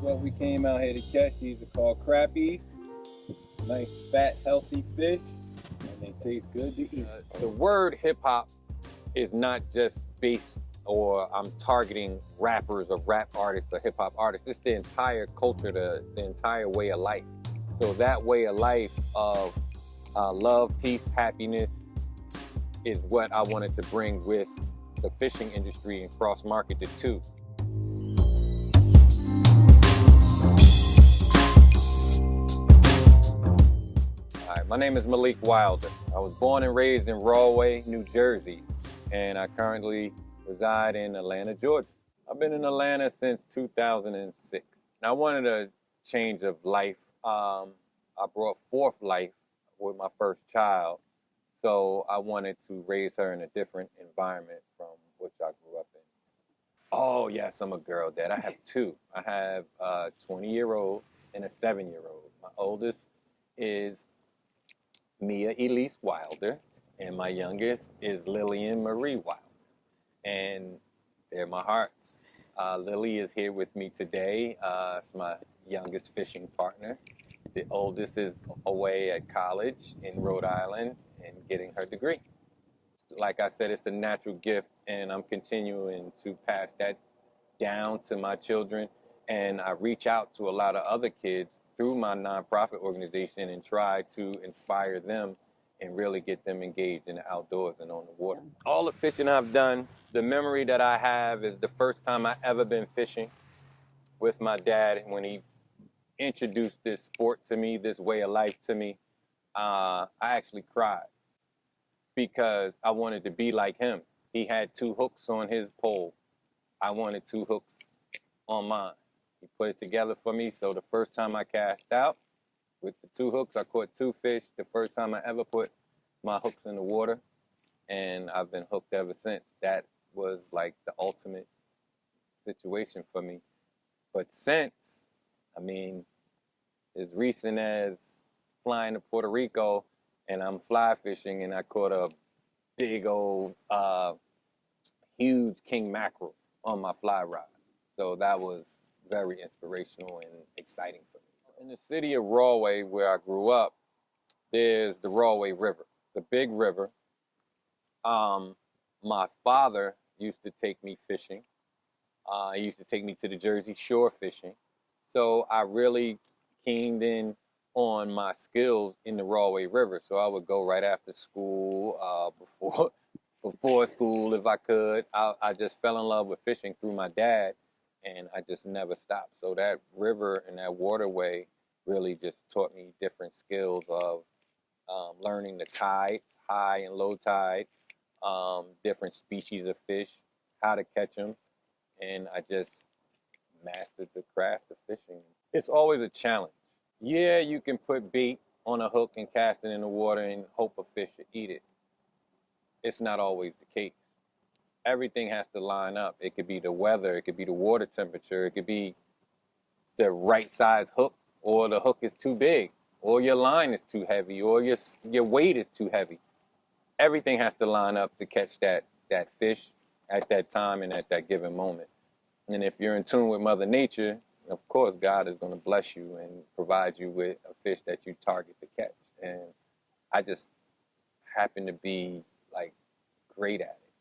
what we came out here to catch. These are called crappies. Nice, fat, healthy fish, and they taste good to eat. The word hip hop is not just based, or I'm targeting rappers or rap artists or hip hop artists. It's the entire culture, the entire way of life. So that way of life of love, peace, happiness is what I wanted to bring with the fishing industry and cross-market it too. Hi, my name is Malik Wilder. I was born and raised in Rahway, New Jersey, and I currently reside in Atlanta, Georgia. I've been in Atlanta since 2006. Now, I wanted a change of life. I brought forth life with my first child, so I wanted to raise her in a different environment from which I grew up in. Oh, yes, I'm a girl dad. I have two. I have a 20-year-old and a 7-year-old. My oldest is Mia Elise Wilder, and my youngest is Lillian Marie Wilder. And they're my hearts. Lily is here with me today. It's my youngest fishing partner. The oldest is away at college in Rhode Island and getting her degree. Like I said, it's a natural gift, and I'm continuing to pass that down to my children. And I reach out to a lot of other kids through my nonprofit organization and try to inspire them and really get them engaged in the outdoors and on the water. All the fishing I've done, the memory that I have is the first time I ever been fishing with my dad when he introduced this sport to me, this way of life to me. I actually cried because I wanted to be like him. He had 2 hooks on his pole. I wanted 2 hooks on mine. He put it together for me, so the first time I cast out with the 2 hooks, I caught 2 fish. The first time I ever put my hooks in the water, and I've been hooked ever since. That was like the ultimate situation for me. But since, I mean, as recent as flying to Puerto Rico, and I'm fly fishing, and I caught a big old, huge king mackerel on my fly rod. So that was very inspirational and exciting for me. In the city of Rahway, where I grew up, there's the Rahway River. It's a big river. My father used to take me fishing. He used to take me to the Jersey Shore fishing. So I really keened in on my skills in the Rahway River. So I would go right after school, before school if I could. I just fell in love with fishing through my dad, and I just never stopped. So that river and that waterway really just taught me different skills of learning the tide, high and low tide, different species of fish, how to catch them, and I just mastered the craft of fishing. It's always a challenge. Yeah, you can put bait on a hook and cast it in the water and hope a fish will eat it. It's not always the case. Everything has to line up. It could be the weather, it could be the water temperature, it could be the right size hook, or the hook is too big, or your line is too heavy, or your weight is too heavy. Everything has to line up to catch that fish at that time and at that given moment. And if you're in tune with Mother Nature, of course, God is going to bless you and provide you with a fish that you target to catch. And I just happen to be like great at it.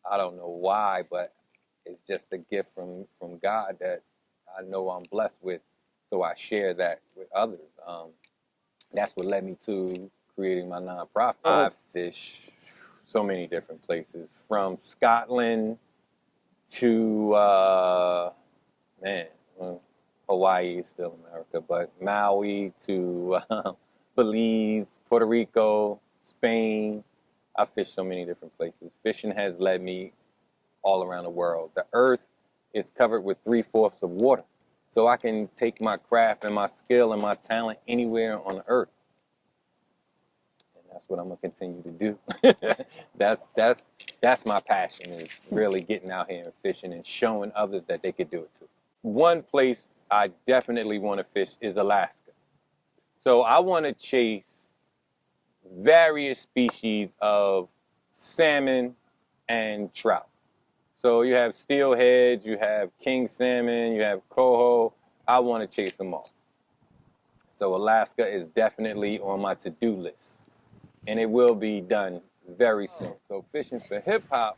I don't know why, but it's just a gift from God that I know I'm blessed with. So I share that with others. That's what led me to creating my nonprofit. I fish so many different places, from Scotland to, Hawaii is still America, but Maui to Belize, Puerto Rico, Spain. I fish so many different places. Fishing has led me all around the world. The earth is covered with 3/4 of water. So I can take my craft and my skill and my talent anywhere on the earth. And that's what I'm gonna continue to do. That's my passion, is really getting out here and fishing and showing others that they could do it too. One place I definitely want to fish is Alaska. So I want to chase various species of salmon and trout. So you have steelheads, you have king salmon, you have coho, I want to chase them all. So Alaska is definitely on my to-do list, and it will be done very soon. So Fishing for Hip Hop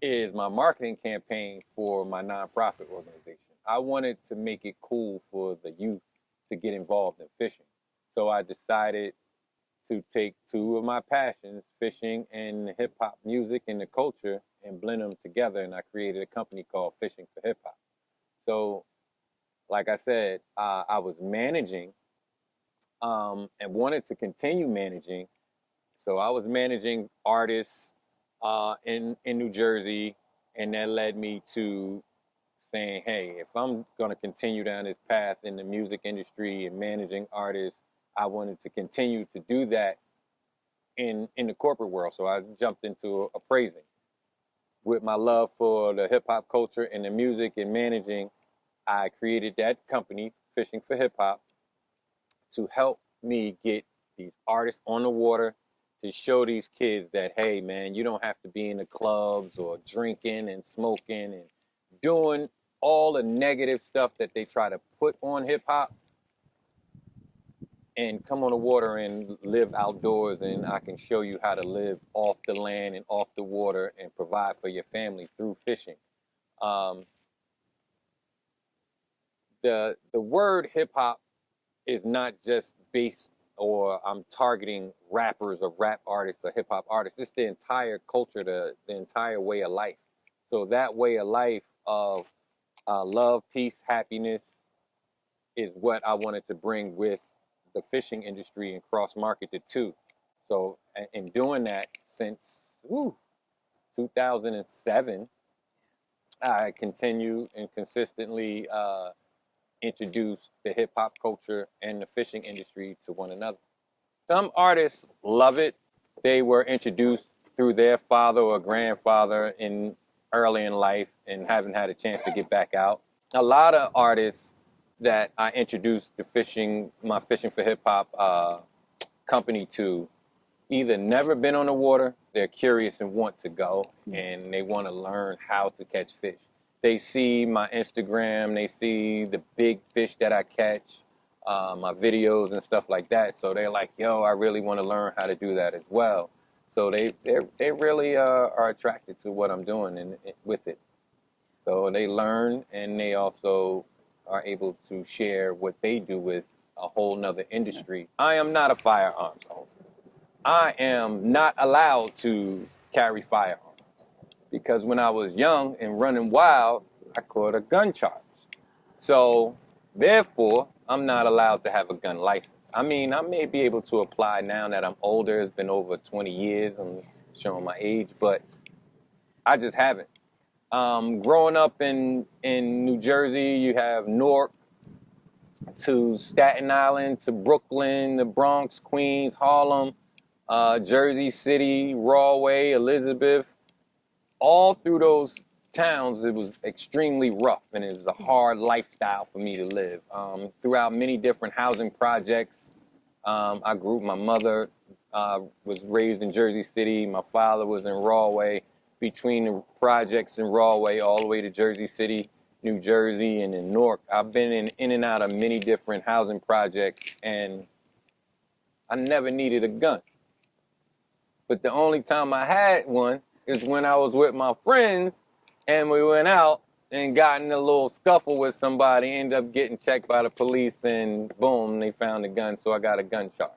is my marketing campaign for my nonprofit organization. I wanted to make it cool for the youth to get involved in fishing. So I decided to take two of my passions, fishing and hip hop music and the culture, and blend them together. And I created a company called Fishing for Hip Hop. So, like I said, I was managing and wanted to continue managing. So I was managing artists in New Jersey, and that led me to saying, hey, if I'm going to continue down this path in the music industry and managing artists, I wanted to continue to do that in the corporate world. So I jumped into appraising. With my love for the hip hop culture and the music and managing, I created that company, Fishing for Hip Hop, to help me get these artists on the water, to show these kids that, hey, man, you don't have to be in the clubs or drinking and smoking and doing all the negative stuff that they try to put on hip hop, and come on the water and live outdoors, and I can show you how to live off the land and off the water and provide for your family through fishing. The word hip hop is not just based, or I'm targeting rappers or rap artists or hip hop artists. It's the entire culture, the entire way of life. So that way of life of love, peace, happiness is what I wanted to bring with the fishing industry and cross-market the two. So in doing that since 2007, I continue and consistently introduce the hip hop culture and the fishing industry to one another. Some artists love it. They were introduced through their father or grandfather early in life and haven't had a chance to get back out. A lot of artists that I introduced to fishing, my Fishing for Hip Hop company, to either never been on the water, they're curious and want to go, and they want to learn how to catch fish. They see my Instagram, they see the big fish that I catch, my videos and stuff like that. So they're like, yo, I really want to learn how to do that as well. So they really are attracted to what I'm doing with it. So they learn, and they also are able to share what they do with a whole nother industry. I am not a firearms owner. I am not allowed to carry firearms because when I was young and running wild, I caught a gun charge. So therefore, I'm not allowed to have a gun license. I mean, I may be able to apply now that I'm older. It's been over 20 years. I'm showing my age, but I just haven't. Growing up in New Jersey, you have Newark to Staten Island to Brooklyn, the Bronx, Queens, Harlem, Jersey City, Rahway, Elizabeth. All through those towns, it was extremely rough, and it was a hard lifestyle for me to live. Throughout many different housing projects, I grew. My mother was raised in Jersey City. My father was in Rahway. Between the projects in Rahway all the way to Jersey City, New Jersey, and in Newark, I've been in and out of many different housing projects, and I never needed a gun. But the only time I had one is when I was with my friends, and we went out and got in a little scuffle with somebody, ended up getting checked by the police, and boom, they found a gun, so I got a gun charge.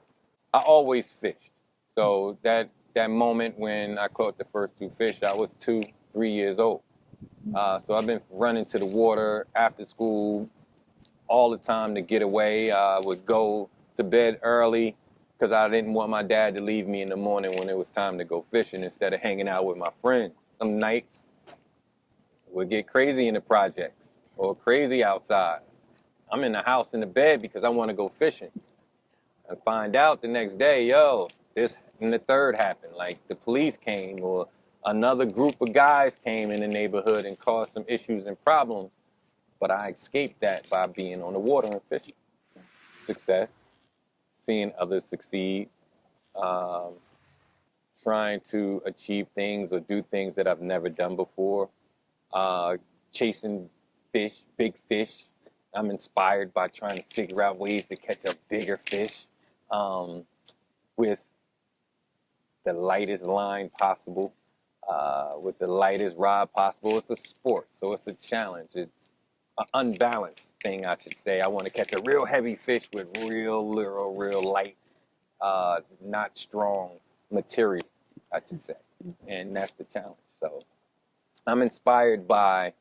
I always fished. So that moment when I caught the first two fish, I was 2-3 years old. So I've been running to the water after school all the time to get away. I would go to bed early because I didn't want my dad to leave me in the morning when it was time to go fishing instead of hanging out with my friends. Some nights would get crazy in the projects or crazy outside. I'm in the house in the bed because I want to go fishing. And find out the next day, yo, this and the third happened. Like the police came or another group of guys came in the neighborhood and caused some issues and problems. But I escaped that by being on the water and fishing. Success, seeing others succeed, trying to achieve things or do things that I've never done before, chasing fish, big fish, I'm inspired by trying to figure out ways to catch a bigger fish with the lightest line possible, with the lightest rod possible. It's a sport, so it's a challenge. It's an unbalanced thing, I should say. I want to catch a real heavy fish with real light, not strong material, I should say. And that's the challenge. So I'm inspired by,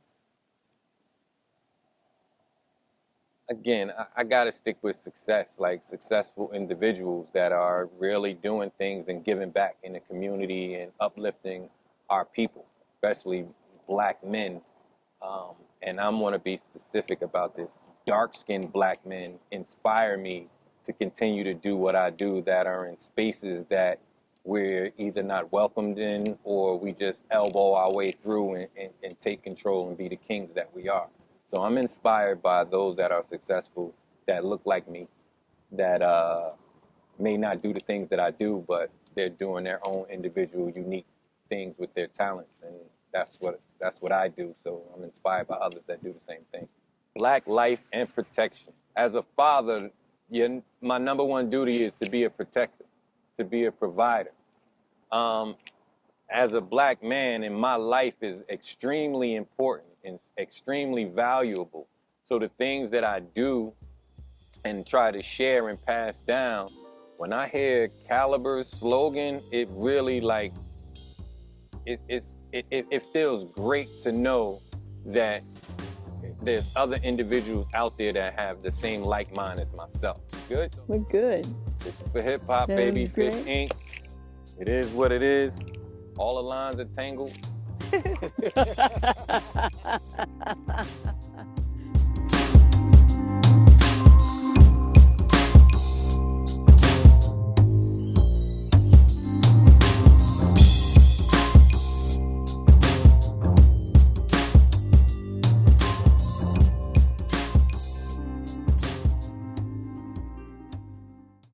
again, I got to stick with success, like successful individuals that are really doing things and giving back in the community and uplifting our people, especially black men. And I'm going to be specific about this. Dark-skinned black men inspire me to continue to do what I do, that are in spaces that we're either not welcomed in, or we just elbow our way through and take control and be the kings that we are. So I'm inspired by those that are successful, that look like me, that may not do the things that I do, but they're doing their own individual, unique things with their talents, and that's what I do. So I'm inspired by others that do the same thing. Black life and protection. As a father, my number one duty is to be a protector, to be a provider. As a black man, and my life is extremely important and extremely valuable. So the things that I do and try to share and pass down, when I hear CALIBR's slogan, it really it feels great to know that there's other individuals out there that have the same like mind as myself. Good? We're good. It's for hip hop, That baby. was Fish great. Inc. It is what it is. All the lines are tangled.